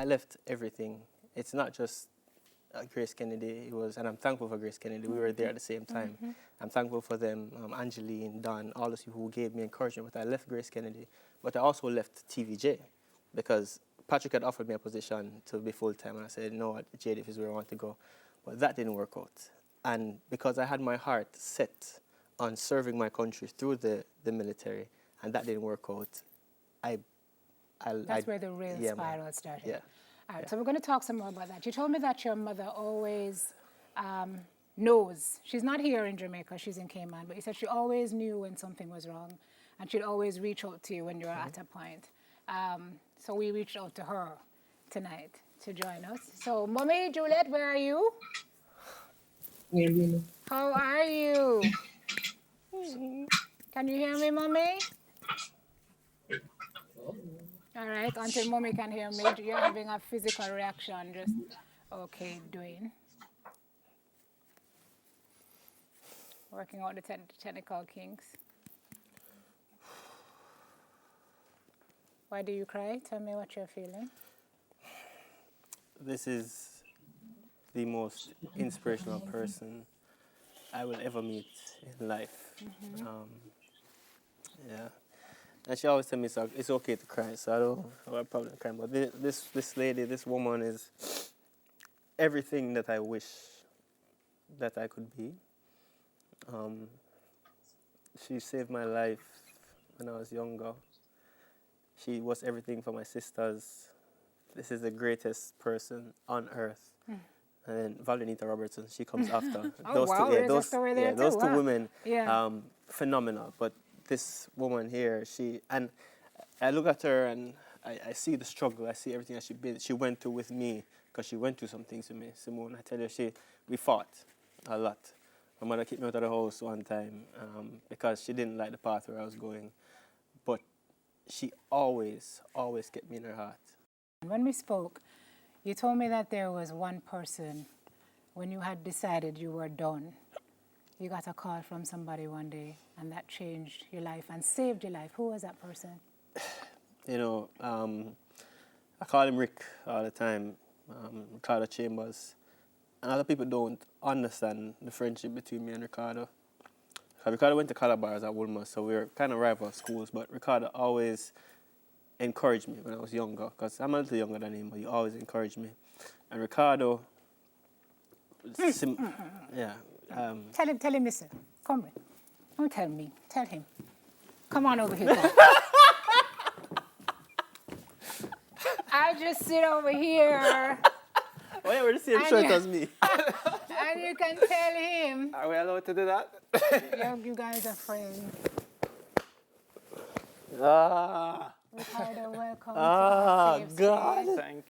left everything. It's not just Grace Kennedy. It was, and I'm thankful for Grace Kennedy. We were there at the same time. I'm thankful for them, Angeline, Don, all those people who gave me encouragement. But I left Grace Kennedy, but I also left TVJ because Patrick had offered me a position to be full-time, and I said, no, JDF is where I want to go. But that didn't work out. And because I had my heart set on serving my country through the military, and that didn't work out, That's where the real spiral started. Yeah. All right, so we're going to talk some more about that. You told me that your mother always knows. She's not here in Jamaica, she's in Cayman, but you said she always knew when something was wrong, and she'd always reach out to you when you were at a point. So we reached out to her tonight to join us. So, Mommy, Juliet, where are you? How are you? Can you hear me, Mommy? All right, until Mommy can hear me, you're having a physical reaction. Just, okay, Dwayne. Working out the technical kinks. Why do you cry? Tell me what you're feeling. This is the most inspirational person I will ever meet in life. Yeah. And she always tells me it's okay to cry, so I don't have a problem crying. But this lady, this woman is everything that I wish that I could be. She saved my life when I was younger. She was everything for my sisters. This is the greatest person on earth. And then Valenita Robertson, she comes after. Those two women, phenomenal. But this woman here, and I look at her and I see the struggle. I see everything that she went through with me, because she went through some things with me. Simone, I tell you, we fought a lot. My mother kicked me out of the house one time because she didn't like the path where I was going. But she always kept me in her heart. When we spoke, you told me that there was one person, when you had decided you were done, you got a call from somebody one day, and that changed your life and saved your life. Who was that person? You know, I call him Rick all the time, Ricardo Chambers. And other people don't understand the friendship between me and Ricardo. Ricardo went to Calabar at Woolmer, so we were kind of rival schools, but Ricardo always encouraged me when I was younger, because I'm a little younger than him, but he always encouraged me. And Ricardo, Tell him, mister. Come on. Don't tell me. Tell him. Come on over here. I just sit over here. Oh yeah, we're the same shirt as me. And you can tell him. Are we allowed to do that? You guys are friends. Ricardo, welcome to our safe God. space. Thank you.